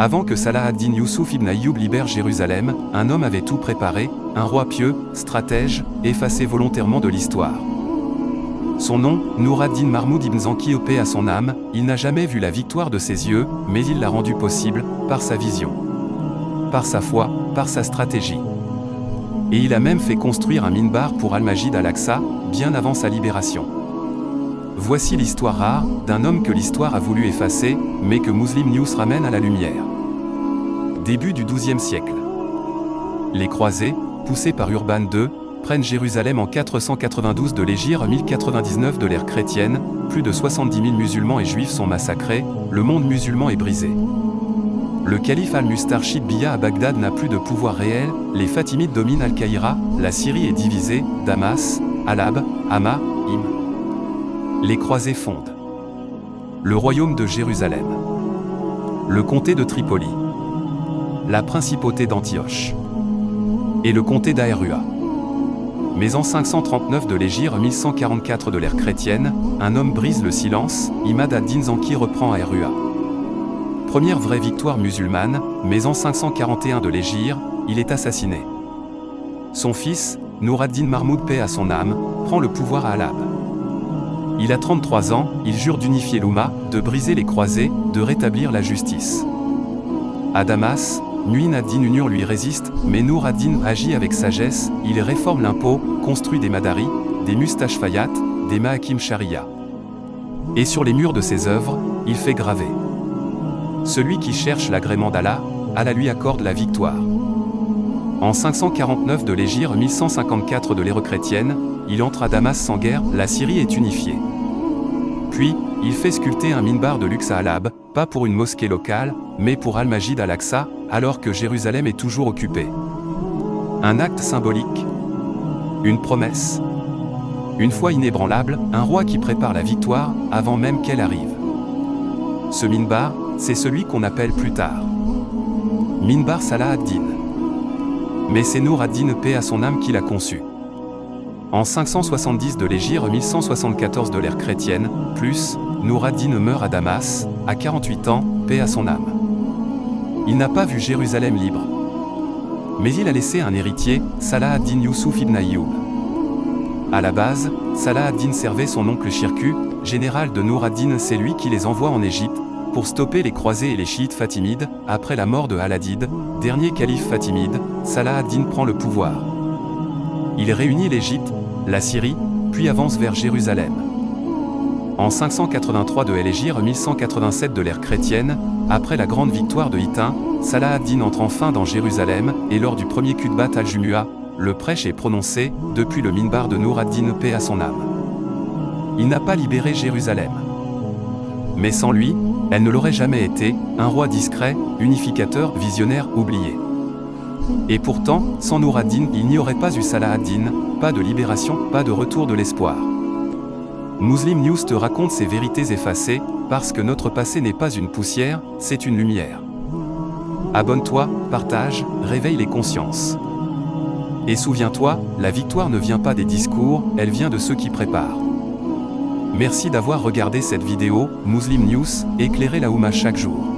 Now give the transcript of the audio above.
Avant que Salah ad-Din Youssouf ibn Ayyub libère Jérusalem, un homme avait tout préparé, un roi pieux, stratège, effacé volontairement de l'histoire. Son nom, Nour ad-Din Mahmoud ibn Zanki, paix à son âme, il n'a jamais vu la victoire de ses yeux, mais il l'a rendue possible, par sa vision, par sa foi, par sa stratégie. Et il a même fait construire un minbar pour Al-Majid al-Aqsa, bien avant sa libération. Voici l'histoire rare, d'un homme que l'histoire a voulu effacer, mais que Muslim News ramène à la lumière. Début du XIIe siècle. Les croisés, poussés par Urban II, prennent Jérusalem en 492 de l'Hégire 1099 de l'ère chrétienne, plus de 70 000 musulmans et juifs sont massacrés, le monde musulman est brisé. Le calife al-Mustarchid Biya à Bagdad n'a plus de pouvoir réel, les Fatimides dominent Al-Qaïra, la Syrie est divisée, Damas, Halab, Hama, Im. Les croisés fondent le royaume de Jérusalem, le comté de Tripoli, la principauté d'Antioche et le comté d'Aerua. Mais en 539 de l'Hégire 1144 de l'ère chrétienne, un homme brise le silence, Imad ad-Din Zanki reprend Aerua. Première vraie victoire musulmane, mais en 541 de l'Hégire, il est assassiné. Son fils, Nour ad-Din Mahmoud, paix à son âme, prend le pouvoir à Halab. Il a 33 ans, il jure d'unifier l'Oumma, de briser les croisés, de rétablir la justice. À Damas, Mu'in ad-Din Unur lui résiste, mais Nour ad-Din agit avec sagesse, il réforme l'impôt, construit des madaris, des mustashfayat, des mahakim sharia. Et sur les murs de ses œuvres, il fait graver: celui qui cherche l'agrément d'Allah, Allah lui accorde la victoire. En 549 de l'Hégire 1154 de l'ère chrétienne, il entre à Damas sans guerre, la Syrie est unifiée. Puis, il fait sculpter un minbar de luxe à Halab, pas pour une mosquée locale, mais pour Al-Majid al-Aqsa, alors que Jérusalem est toujours occupée. Un acte symbolique. Une promesse. Une foi inébranlable, un roi qui prépare la victoire, avant même qu'elle arrive. Ce minbar, c'est celui qu'on appelle plus tard Minbar Salah ad-Din. Mais c'est Nour ad-Din, paix à son âme, qui l'a conçu. En 570 de l'Hégire 1174 de l'ère chrétienne, plus, Nour ad-Din meurt à Damas, à 48 ans, paix à son âme. Il n'a pas vu Jérusalem libre. Mais il a laissé un héritier, Salah ad-Din Youssouf ibn Ayyub. À la base, Salah ad-Din servait son oncle Shirkuh, général de Nour ad-Din, c'est lui qui les envoie en Égypte, pour stopper les croisés et les chiites fatimides. Après la mort de Al-Adid, dernier calife fatimide, Salah ad-Din prend le pouvoir. Il réunit l'Égypte, la Syrie, puis avance vers Jérusalem. En 583 de l'Hégire 1187 de l'ère chrétienne, après la grande victoire de Hittin, Salah ad-Din entre enfin dans Jérusalem, et lors du premier Khutbat al-Jumu'ah, le prêche est prononcé, depuis le minbar de Nour ad-Din, paix à son âme. Il n'a pas libéré Jérusalem. Mais sans lui, elle ne l'aurait jamais été, un roi discret, unificateur, visionnaire, oublié. Et pourtant, sans Nour ad-Din, il n'y aurait pas eu Salah ad-Din, pas de libération, pas de retour de l'espoir. Muslim News te raconte ces vérités effacées, parce que notre passé n'est pas une poussière, c'est une lumière. Abonne-toi, partage, réveille les consciences. Et souviens-toi, la victoire ne vient pas des discours, elle vient de ceux qui préparent. Merci d'avoir regardé cette vidéo, Muslim News, éclairez la Oumma chaque jour.